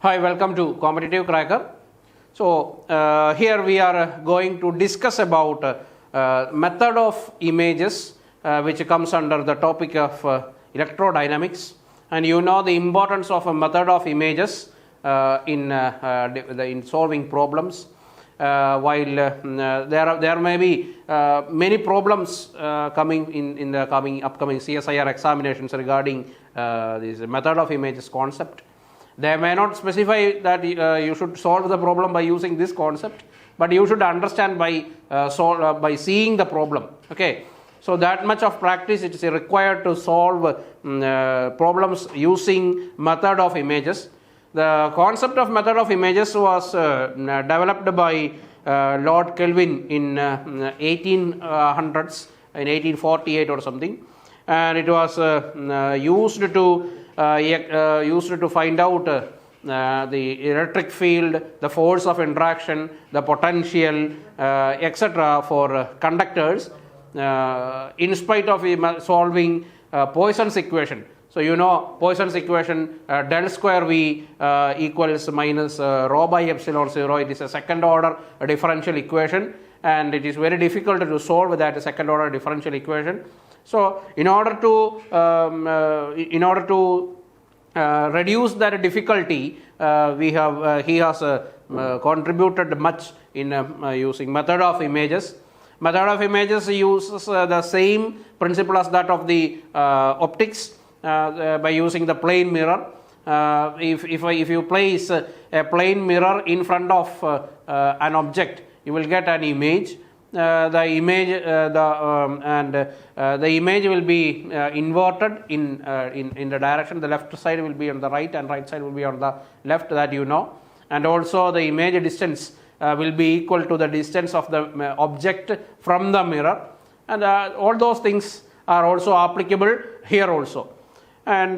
Hi, welcome to Competitive Cracker. So, here we are going to discuss about method of images which comes under the topic of electrodynamics, and you know the importance of a method of images in solving problems. While there may be many problems coming in the upcoming CSIR examinations regarding this method of images concept. They may not specify that you should solve the problem by using this concept, but you should understand by seeing the problem. Okay, so that much of practice it is required to solve problems using method of images. The concept of method of images was developed by Lord Kelvin in 1800s, in 1848 or something, and it was used to find out the electric field, the force of interaction, the potential, etc. for conductors, in spite of solving Poisson's equation. So you know Poisson's equation, del square V equals minus rho by epsilon 0. It is a second order differential equation, and it is very difficult to solve that second order differential equation. So in order to reduce that difficulty, he has contributed much in using method of images. Method of images uses the same principle as that of the optics by using the plane mirror. If you place a plane mirror in front of an object, you will get an image. The image will be inverted in the direction. The left side will be on the right and right side will be on the left, that you know, and also the image distance will be equal to the distance of the object from the mirror, and all those things are also applicable here also. And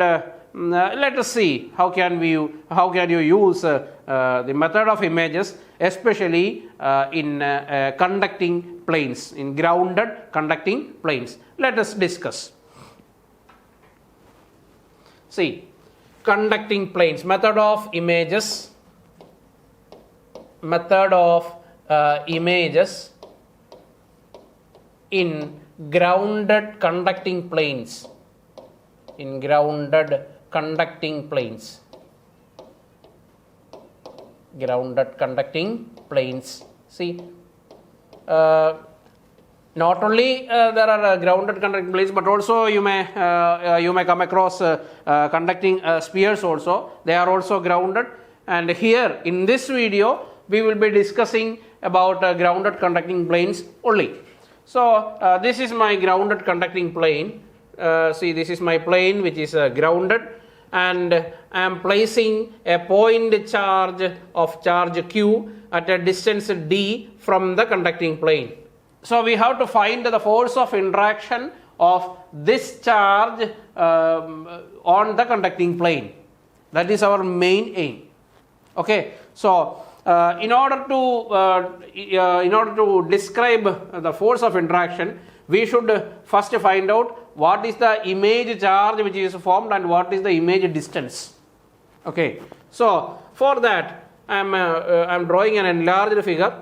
let us see how can you use the method of images, especially in conducting planes, in grounded conducting planes. Let us discuss. See, conducting planes, method of images in grounded conducting planes. In grounded conducting planes. Grounded conducting planes. See, not only there are grounded conducting planes, but also you may come across conducting spheres also. They are also grounded, and here in this video we will be discussing about grounded conducting planes only. So this is my grounded conducting plane. See, this is my plane which is grounded, and I am placing a point charge of charge Q at a distance d from the conducting plane. So we have to find the force of interaction of this charge on the conducting plane. That is our main aim. Okay, so in order to describe the force of interaction, we should first find out what is the image charge which is formed and what is the image distance. Okay, so for that I am drawing an enlarged figure.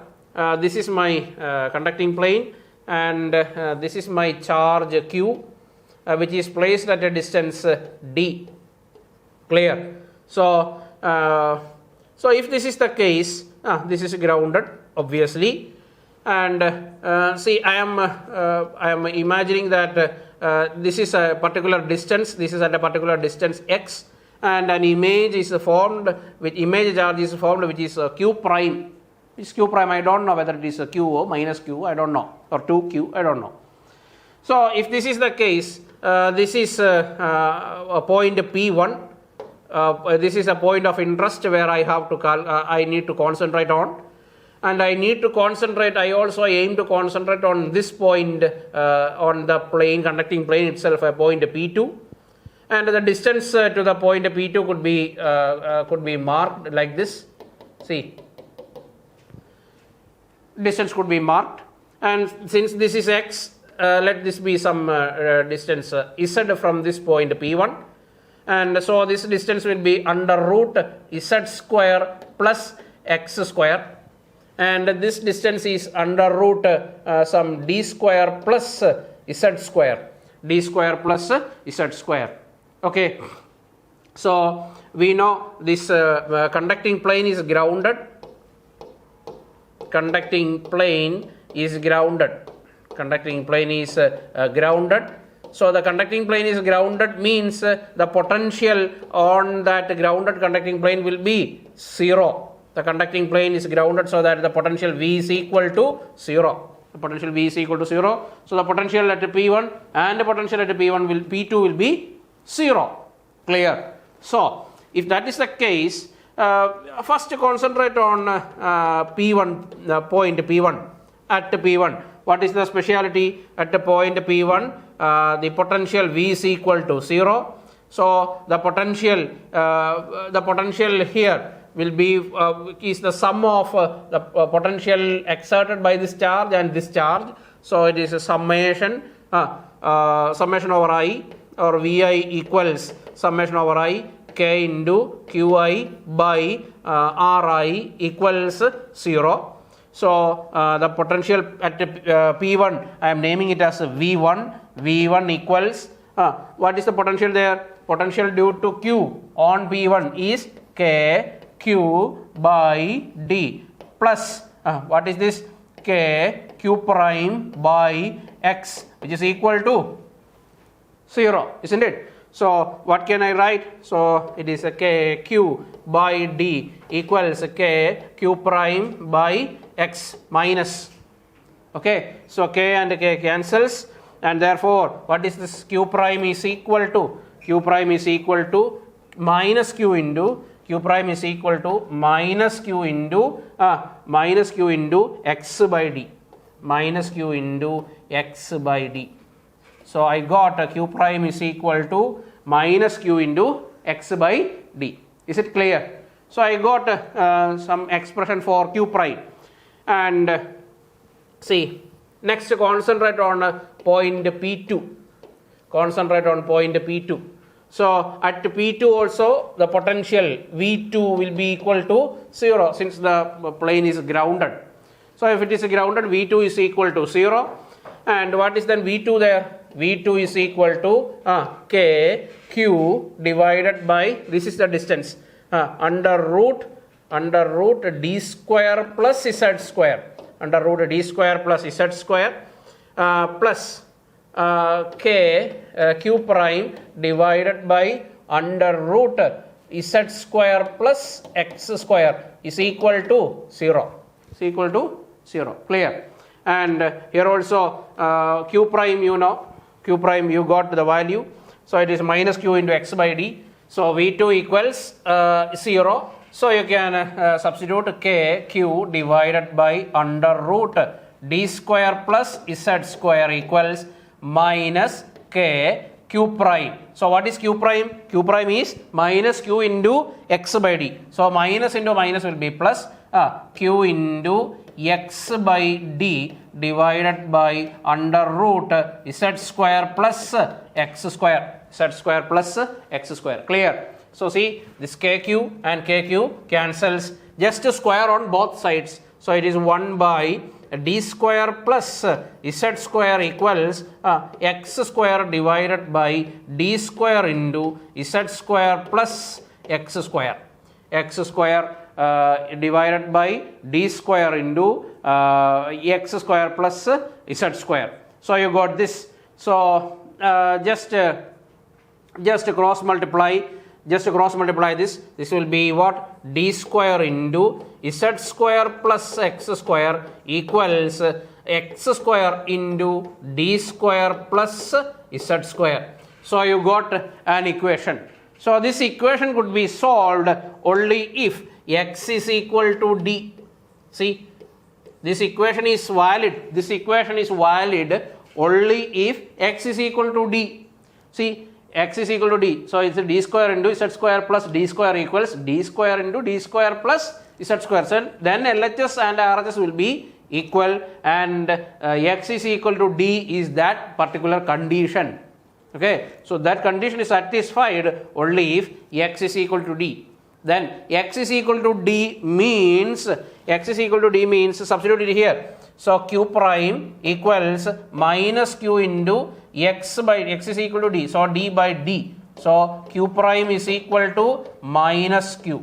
This is my conducting plane, and this is my charge Q, which is placed at a distance d. Clear? So if this is the case, this is grounded obviously, and see, I am imagining that this is a particular distance. This is at a particular distance x, and an image is formed, with image charge is formed, which is q prime. Is q prime? I don't know whether it is q or minus q. I don't know, or 2q. I don't know. So if this is the case, this is a point P1. This is a point of interest where I have to I need to concentrate on. And I need to concentrate, I also aim to concentrate on this point on the plane, conducting plane itself, a point P2. And the distance to the point P2 could be marked like this. See, distance could be marked. And since this is x, let this be some distance z from this point P1. and so this distance will be under root z square plus x square, and this distance is under root some d square plus z square, d square plus z square. Okay, so we know this conducting plane is grounded. Conducting plane is grounded. Conducting plane is grounded. So the conducting plane is grounded means the potential on that grounded conducting plane will be 0. The conducting plane is grounded so that the potential V is equal to 0. The potential V is equal to 0. So the potential at P1 and the potential at P2 will be 0. Clear? So if that is the case, first concentrate on P1, point P1. At P1, what is the speciality at the point P1? The potential V is equal to 0. So the potential here will be is the sum of the potential exerted by this charge and this charge. So it is a summation over I, or Vi equals summation over I k into Qi by Ri equals 0. So the potential at P1, I am naming it as V1. V1 equals, what is the potential there? Potential due to Q on P1 is K Q by D plus, what is this? K Q prime by X, which is equal to 0, isn't it? So what can I write? So it is a K Q by D equals K Q prime by X minus. Okay, so K and K cancels, and therefore what is this? Q prime is equal to, Q prime is equal to minus Q into, Q prime is equal to minus Q into X by D, minus Q into X by D. So I got Q prime is equal to minus Q into X by D. Is it clear? So I got some expression for Q prime. And see, next concentrate on point P2. Concentrate on point P2. So at P2 also the potential V2 will be equal to 0 since the plane is grounded. So if it is grounded, V2 is equal to 0. And what is then V2 there? V2 is equal to K Q divided by, this is the distance, under root D square plus Z square, under root D square plus Z square plus K Q prime divided by under root Z square plus X square is equal to 0. Is equal to 0. Clear? And here also Q prime, you know, Q prime you got the value. So it is minus Q into X by D. So V2 equals 0. So you can substitute K Q divided by under root D square plus Z square equals minus K Q prime. So what is Q prime? Q prime is minus Q into X by D. So minus into minus will be plus Q into X by D divided by under root Z square plus X square. Z square plus X square. Clear? So see, this KQ and KQ cancels, just square on both sides. So it is 1 by D square plus Z square equals X square divided by D square into Z square plus X square. X square divided by D square into X square plus Z square. So you got this. So just cross multiply. Just cross multiply this. This will be what? D square into Z square plus X square equals X square into D square plus Z square. So you got an equation. So this equation could be solved only if X is equal to D. See, this equation is valid. This equation is valid only if X is equal to D. See, X is equal to D. So it's D square into Z square plus D square equals D square into D square plus Z square. So then LHS and RHS will be equal, and X is equal to D is that particular condition. Okay, so that condition is satisfied only if x is equal to d. Then x is equal to d means substitute it here. So q prime equals minus q into x by x is equal to d. So d by d. So q prime is equal to minus q.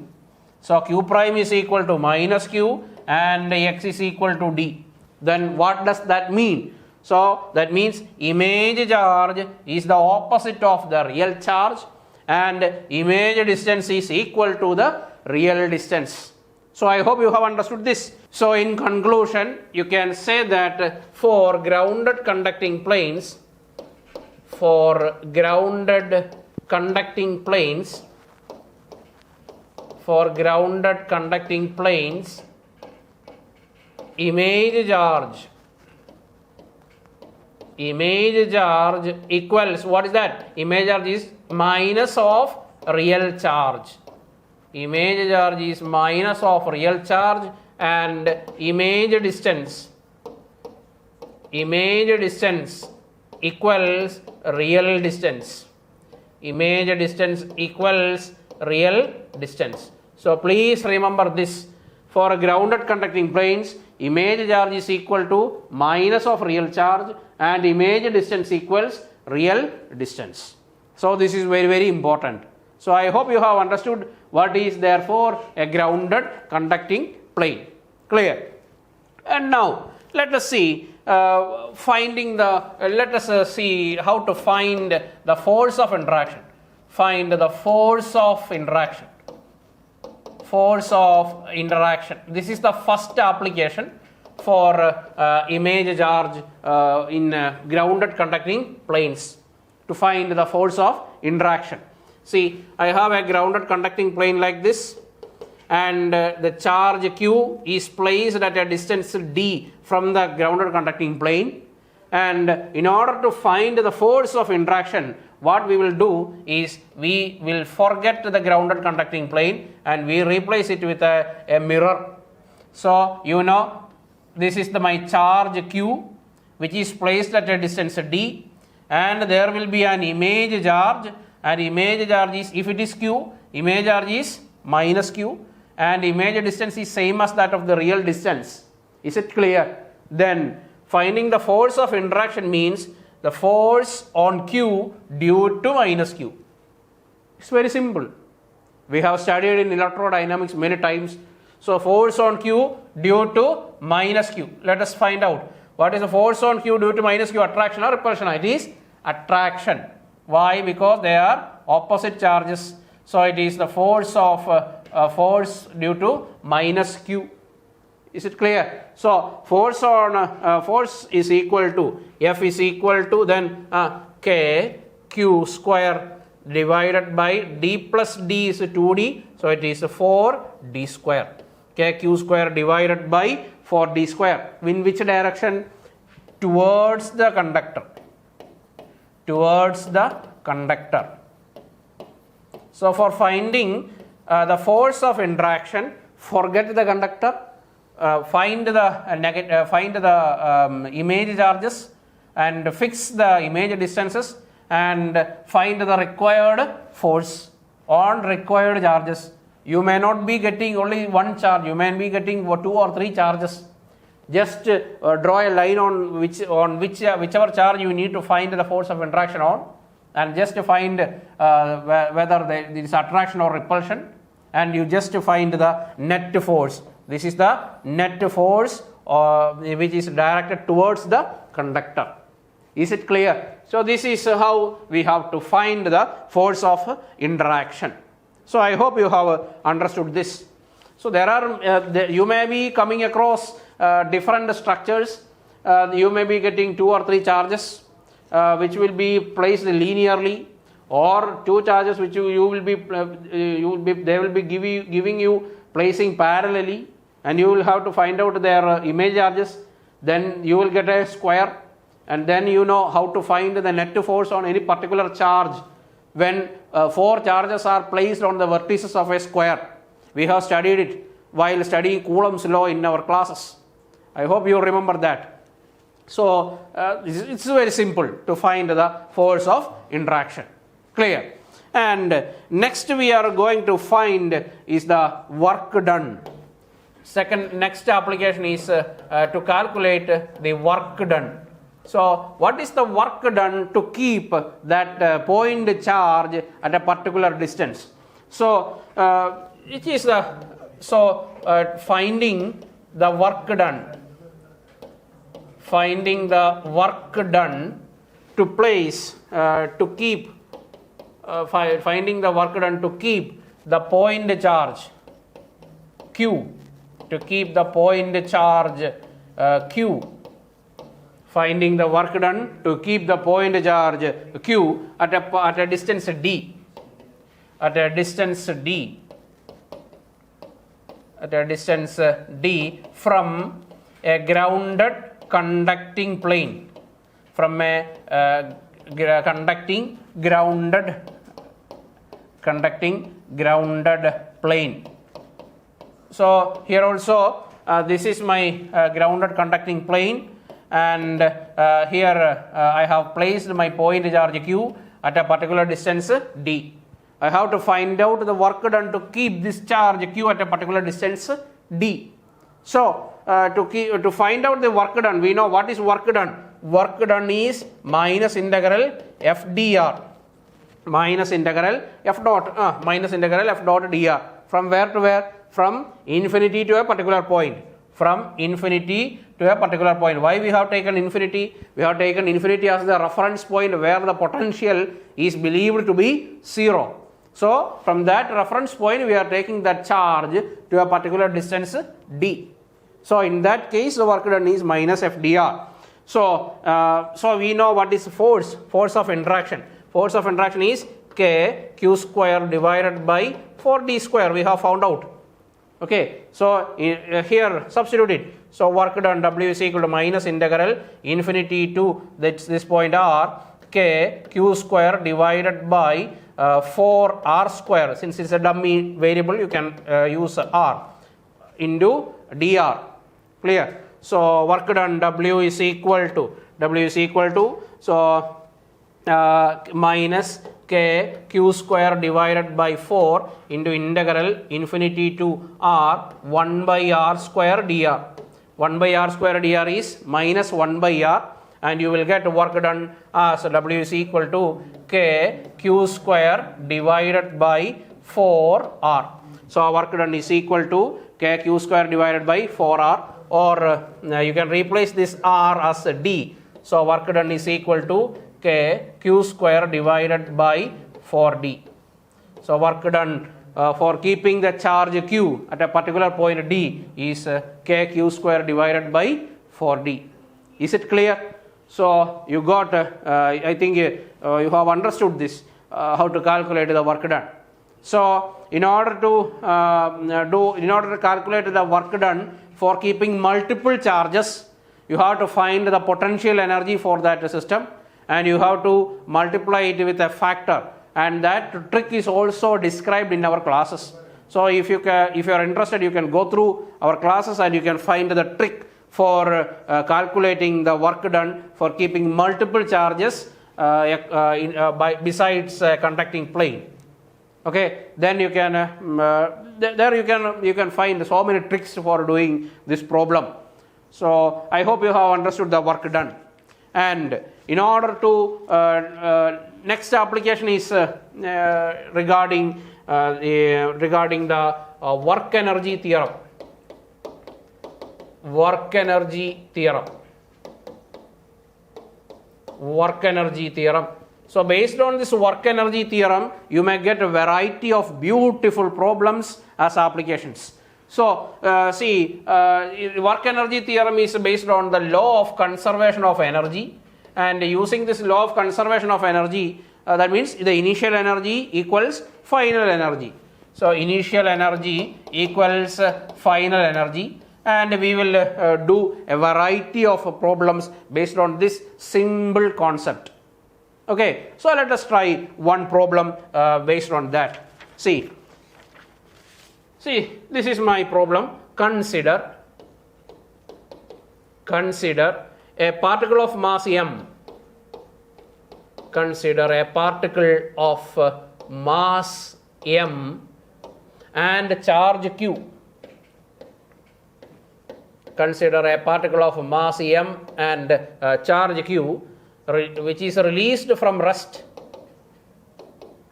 So q prime is equal to minus q and x is equal to d. Then what does that mean? So that means image charge is the opposite of the real charge and image distance is equal to the real distance. So I hope you have understood this. So in conclusion, you can say that for grounded conducting planes, image charge equals, what is that? Image charge is minus of real charge. Image charge is minus of real charge and image distance equals real distance. Image distance equals real distance. So please remember this. For grounded conducting planes, image charge is equal to minus of real charge and image distance equals real distance. So this is very, very important. So I hope you have understood what is therefore a grounded conducting plane. Clear? And now let us see see how to find the force of interaction. Find the force of interaction. This is the first application for image charge in grounded conducting planes, to find the force of interaction. See, I have a grounded conducting plane like this, and the charge q is placed at a distance d from the grounded conducting plane, and in order to find the force of interaction, what we will do is we will forget the grounded conducting plane and we replace it with a mirror. So you know, this is my charge q which is placed at a distance d, and there will be an image charge, and image charge is, if it is q, image charge is minus q, and image distance is same as that of the real distance. Is it clear? Then finding the force of interaction means the force on q due to minus q. It's very simple. We have studied in electrodynamics many times. So force on q due to minus q. Let us find out what is the force on q due to minus q, attraction or repulsion. It is attraction. Why? Because they are opposite charges. So it is the force of force due to minus q. Is it clear? So force on force is equal to, F is equal to then K q square divided by d plus d is 2d. So it is 4d square. K q square divided by 4d square. In which direction? Towards the conductor. Towards the conductor. So for finding the force of interaction, forget the conductor. Find the image charges and fix the image distances and find the required force on required charges. You may not be getting only one charge, you may be getting 2 or 3 charges. Just draw a line on whichever charge you need to find the force of interaction on, and just find whether there is attraction or repulsion, and you just find the net force. This is the net force which is directed towards the conductor. Is it clear? So this is how we have to find the force of interaction. So I hope you have understood this. So there are you may be coming across different structures. You may be getting 2 or 3 charges which will be placed linearly, or 2 charges which they will be giving you placing parallelly, and you will have to find out their image charges. Then you will get a square, and then you know how to find the net force on any particular charge when 4 charges are placed on the vertices of a square. We have studied it while studying Coulomb's law in our classes. I hope you remember that. So it's very simple to find the force of interaction. Clear? And next we are going to find is the work done. Next application is to calculate the work done. So what is the work done to keep that point charge at a particular distance? So it is finding the work done. Finding the work done to place to keep finding the work done to keep the point charge Q, to keep the point charge Q. Finding the work done to keep the point charge Q at a distance D. At a distance D. At a distance D from a grounded conducting plane. From a conducting grounded plane. So here also this is my grounded conducting plane, and here I have placed my point charge Q at a particular distance D. I have to find out the work done to keep this charge Q at a particular distance D. So to find out the work done, we know what is work done. Work done is minus integral f dr. Minus integral f dot dr. From where to where? From infinity to a particular point. From infinity to a particular point. Why we have taken infinity? We have taken infinity as the reference point where the potential is believed to be 0. So from that reference point we are taking that charge to a particular distance d. So in that case the work done is minus f dr. So we know what is force of interaction. Force of interaction is k q square divided by 4d square, we have found out. Okay, so here substitute it. So work done W is equal to minus integral infinity to this point r k q square divided by 4r square. Since it's a dummy variable, you can use r into dr. Clear? So work done W is equal to so minus k q square divided by 4 into integral infinity to r 1 by r square dr. 1 by r square dr is minus 1 by r, and you will get work done as W is equal to k q square divided by 4r. So work done is equal to k q square divided by 4r, or you can replace this r as d. So work done is equal to k q square divided by 4d. So work done for keeping the charge q at a particular point d is k q square divided by 4d. Is it clear? So you got I think you have understood this, how to calculate the work done. So in order to calculate the work done for keeping multiple charges, you have to find the potential energy for that system, and you have to multiply it with a factor, and that trick is also described in our classes. So if you are interested, you can go through our classes and you can find the trick for calculating the work done for keeping multiple charges besides conducting plane. Okay, then you can you can find so many tricks for doing this problem. So I hope you have understood the work done. And in order to next application is regarding the work energy theorem. Work energy theorem. So based on this work energy theorem, you may get a variety of beautiful problems as applications. So see, work energy theorem is based on the law of conservation of energy, and using this law of conservation of energy, that means the initial energy equals final energy. So initial energy equals final energy, and we will do a variety of problems based on this simple concept. Okay, so let us try one problem based on that. See, this is my problem. Consider a particle of mass m, consider a particle of mass m and charge q. Consider a particle of mass m and charge q, which is released from rest,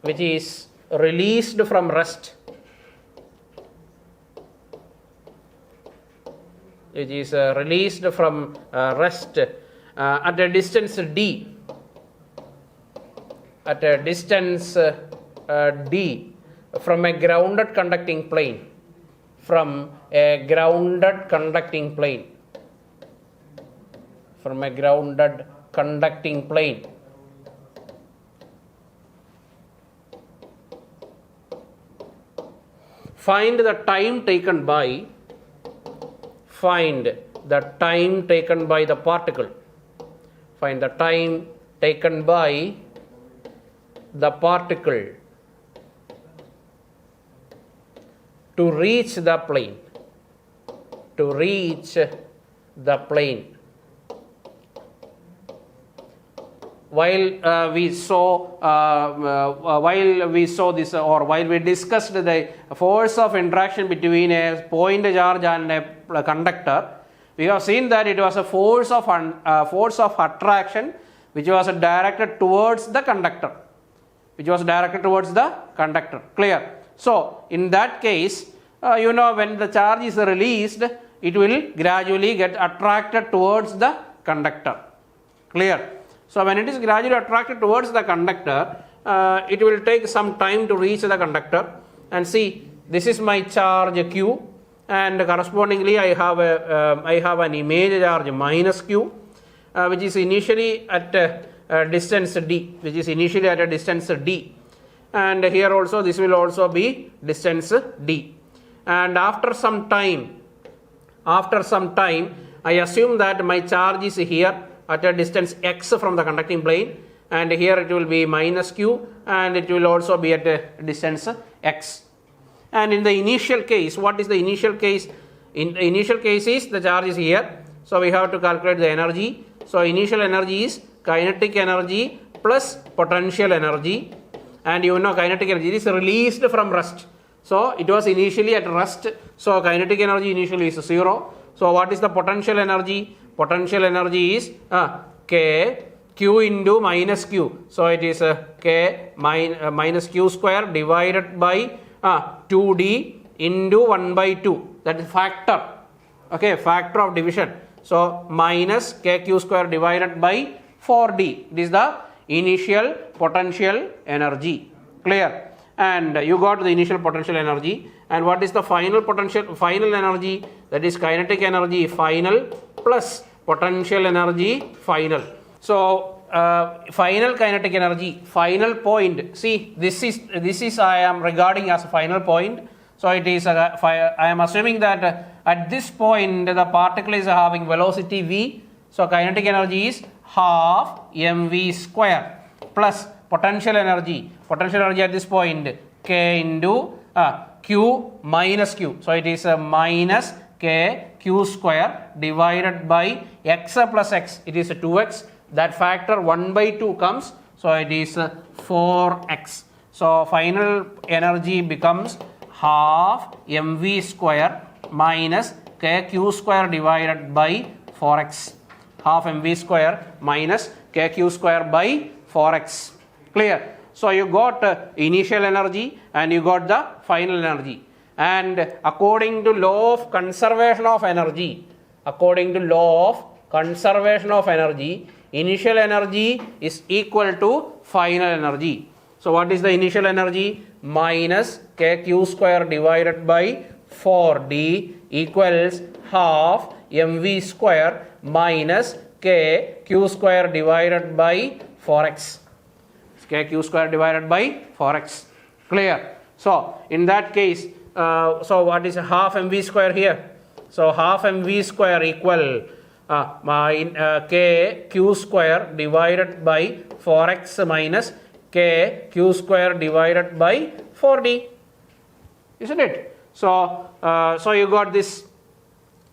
which is released from rest, which is released from rest at a distance d, at a distance d from a grounded conducting plane, from a grounded conducting plane, from a grounded conducting plane. Find the time taken by, find the time taken by the particle, find the time taken by the particle to reach the plane, to reach the plane. While we saw this, or while we discussed the force of interaction between a point charge and a conductor, we have seen that it was a force of attraction which was directed towards the conductor, which was directed towards the conductor. Clear? So in that case, when the charge is released, it will gradually get attracted towards the conductor. Clear? So when it is gradually attracted towards the conductor, it will take some time to reach the conductor. And see, this is my charge q, and correspondingly I have an image charge minus q, which is initially at a distance d, which is initially at a distance d, and here also this will also be distance d. And after some time, I assume that my charge is here at a distance x from the conducting plane, and here it will be minus q, and it will also be at a distance x. And in the initial case, what is the initial case? In the initial case is the charge is here, so we have to calculate the energy. So initial energy is kinetic energy plus potential energy, and kinetic energy is released from rest. So it was initially at rest, so kinetic energy initially is 0. So what is the potential energy? Potential energy is k q into minus q. So it is k minus q square divided by 2d into 1 by 2. That is factor. Okay, factor of division. So minus kq square divided by 4d. It is the initial potential energy. Clear? And you got the initial potential energy. And what is the final energy? That is kinetic energy final plus potential energy final. So final kinetic energy, final point. See, this is I am regarding as a final point. So it is I am assuming that at this point the particle is having velocity v. So kinetic energy is half mv square plus potential energy. Potential energy at this point k into q minus q. So it is minus k q square divided by x plus x. It is 2x. That factor 1 by 2 comes. So it is 4x. So final energy becomes half mv square minus kq square divided by 4x. Half mv square minus kq square by 4x. Clear? So you got initial energy and you got the final energy. And according to law of conservation of energy, initial energy is equal to final energy. So what is the initial energy? Minus kq square divided by 4d equals half mv square minus kq square divided by 4x. Kq square divided by 4x. Clear? So in that case, so what is half mv square here? So half mv square equal k q square divided by 4x minus k q square divided by 4d. Isn't it? So so you got this.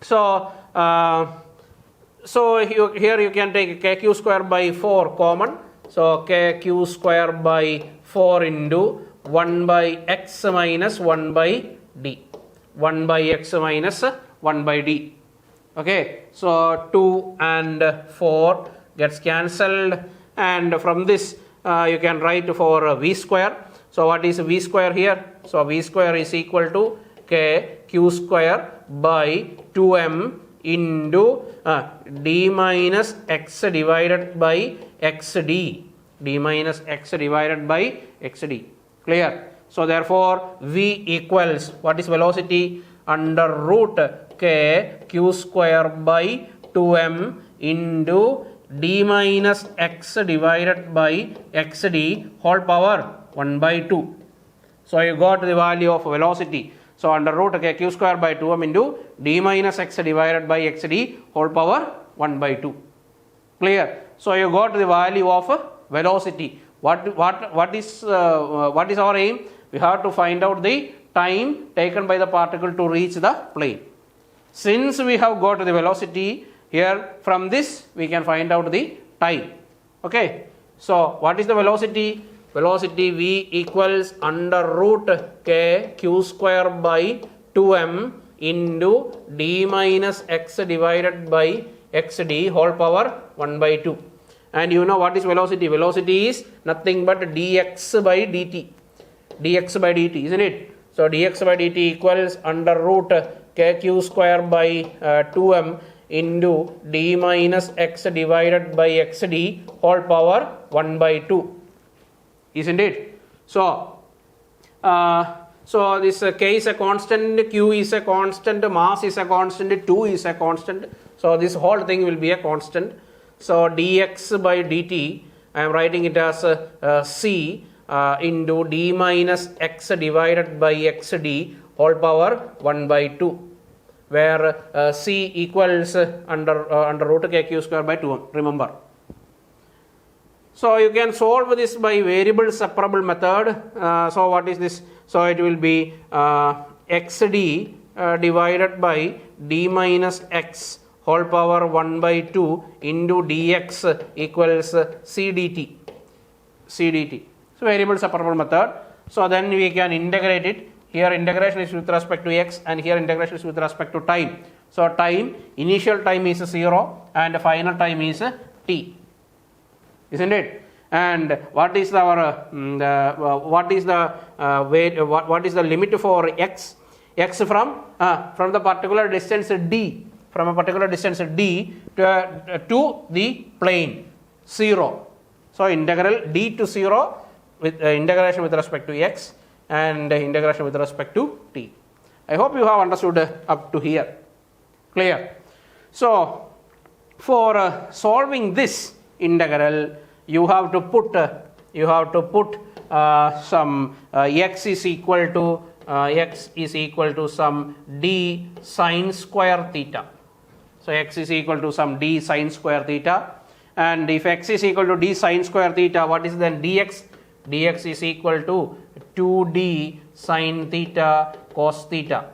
So So here you can take kq square by 4 common. So kq square by 4 into 1 by x minus 1 by d. 1 by x minus 1 by d. Okay, so 2 and 4 gets cancelled, and from this you can write for v square. So what is v square here? So v square is equal to k q square by 2m into d minus x divided by xd. d minus x divided by xd. Clear? So therefore v equals, what is velocity? Under root k q square by 2m into d minus x divided by xd whole power 1 by 2. So you got the value of velocity. So under root k q square by 2m into d minus x divided by xd whole power 1 by 2. Clear? So you got the value of velocity. What is our aim? We have to find out the time taken by the particle to reach the plane. Since we have got the velocity here, from this we can find out the time. Okay. So what is the velocity? Velocity v equals under root k q square by 2m into d minus x divided by xd whole power 1 by 2. And you know what is velocity? Velocity is nothing but dx by dt. dx by dt, isn't it? So dx by dt equals under root kq square by 2m into d minus x divided by xd whole power 1 by 2. Isn't it? So this k is a constant, q is a constant, mass is a constant, 2 is a constant. So this whole thing will be a constant. So dx by dt, I am writing it as c into d minus x divided by xd whole power 1 by 2, where c equals under root kq square by 2, remember. So you can solve this by variable separable method. So what is this? So it will be xd divided by d minus x whole power 1 by 2 into dx equals c dt. So variable separable method. So then we can integrate it. Here integration is with respect to x and here integration is with respect to time. So time, initial time is 0 and final time is t. Isn't it? And what is our what is the limit for x? X from the particular distance d, from a particular distance d to the plane 0. So integral d to 0 with integration with respect to x and integration with respect to t. I hope you have understood up to here. Clear? So for solving this integral, you have to put some x is equal to some d sine square theta. So x is equal to some d sine square theta, and if x is equal to d sine square theta, what is then dx? Dx is equal to 2d sine theta cos theta.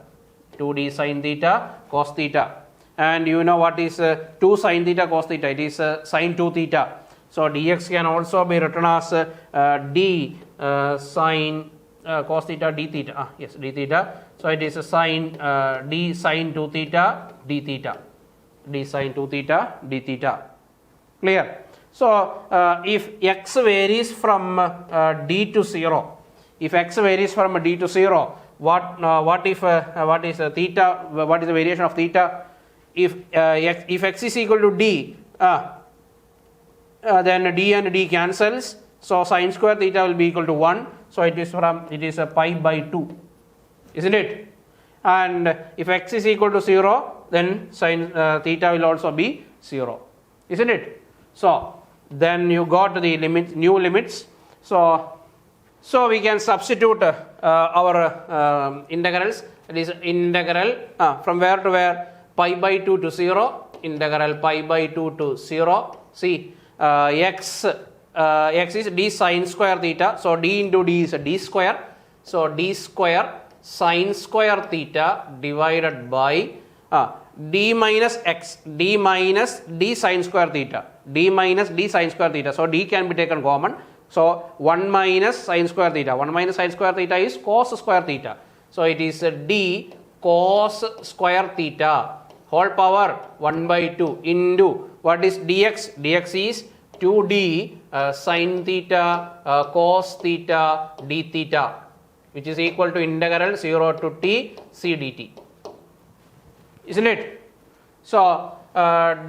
2d sine theta cos theta. And you know what is 2 sine theta cos theta? It is sine 2 theta. So dx can also be written as d sine cos theta d theta. Yes, d theta. So it is a sine d sine 2 theta d theta. D sine 2 theta d theta. Clear? So if x varies from d to 0, if x varies from d to 0, what is theta? What is the variation of theta? If x is equal to d, then d and d cancels. So sine square theta will be equal to 1. So it is pi by 2, isn't it? And if x is equal to 0, then sine theta will also be 0, isn't it? So then you got the new limits. So we can substitute our integrals. It is integral from where to where? Pi by 2 to 0. Integral pi by 2 to 0. See, x is d sine square theta. So d into d is d square. So d square sine square theta divided by d minus x, d minus d sine square theta, d minus d sine square theta. So d can be taken common. So 1 minus sine square theta, 1 minus sine square theta is cos square theta. So it is d cos square theta whole power 1 by 2 into what is dx? Dx is 2d sine theta cos theta d theta, which is equal to integral 0 to t c dt. Isn't it? So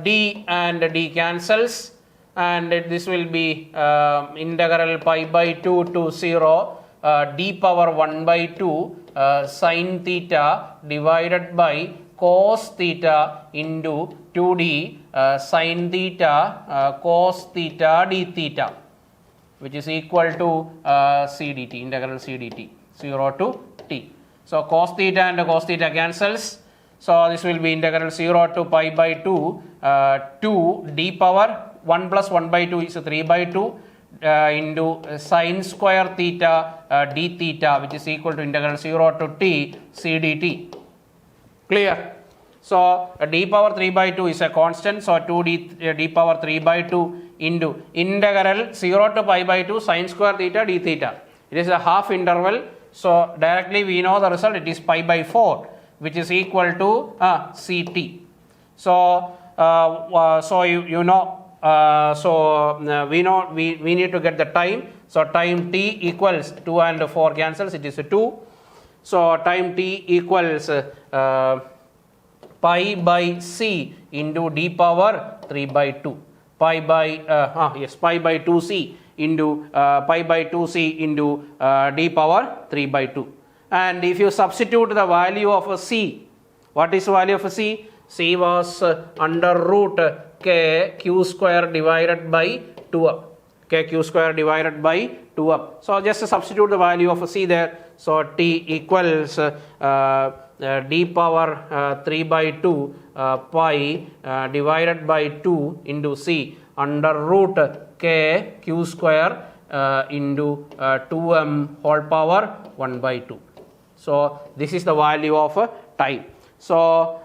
d and d cancels, and this will be integral pi by 2 to 0 d power 1 by 2 sine theta divided by cos theta into 2d sine theta cos theta d theta, which is equal to c dt, integral c dt, 0 to t. So cos theta and cos theta cancels. So this will be integral 0 to pi by 2 2 d power 1 plus 1 by 2 is 3 by 2 into sine square theta d theta, which is equal to integral 0 to t c dt. Clear? So d power 3 by 2 is a constant. So 2d d power 3 by 2 into integral 0 to pi by 2 sine square theta d theta. It is a half interval. So directly we know the result. It is pi by 4, which is equal to ct. So you know. We know we need to get the time. So time t equals 2 and 4 cancels, it is 2. So time t equals pi by c into d power 3 by 2, pi by pi by 2c into pi by 2c into d power 3 by 2. And if you substitute the value of c, what is the value of c? C was under root k q square divided by 2 k q square divided by 2 So just substitute the value of c there. So t equals d power 3 by 2 pi divided by 2 into c under root k q square into 2m whole power 1 by 2. So this is the value of time. So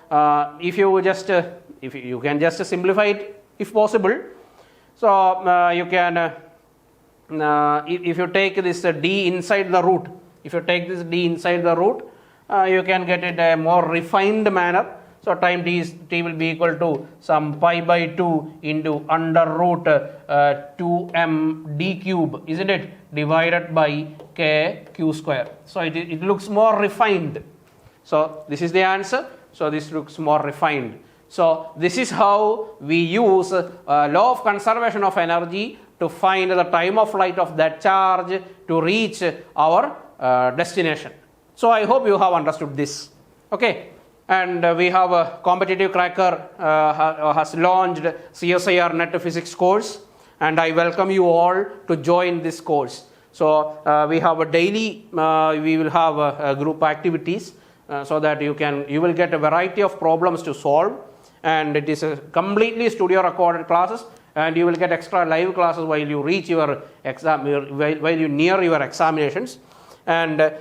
if you just if you can just simplify it if possible. So you can if you take this d inside the root, if you take this d inside the root, you can get it a more refined manner. So time t will be equal to some pi by 2 into under root 2m d cube, isn't it, divided by k q square. So it looks more refined. So this is the answer. So this looks more refined. So this is how we use law of conservation of energy to find the time of flight of that charge to reach our destination. So I hope you have understood this. Okay. And we have a competitive cracker has launched CSIR NET physics course, and I welcome you all to join this course. So we have a daily, we will have group activities so that you will get a variety of problems to solve, and it is a completely studio recorded classes, and you will get extra live classes while you reach your exam, while you near your examinations, and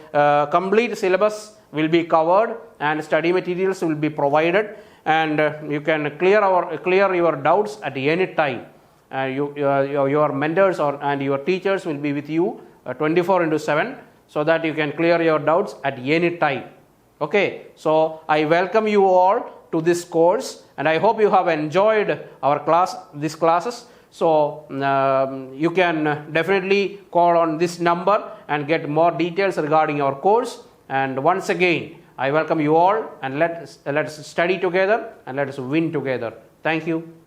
complete syllabus will be covered and study materials will be provided, and you can clear your doubts at any time. Your mentors and your teachers will be with you 24/7 so that you can clear your doubts at any time. Okay, so I welcome you all to this course, and I hope you have enjoyed our these classes. So you can definitely call on this number and get more details regarding our course. And once again, I welcome you all, and let's study together and let us win together. Thank you.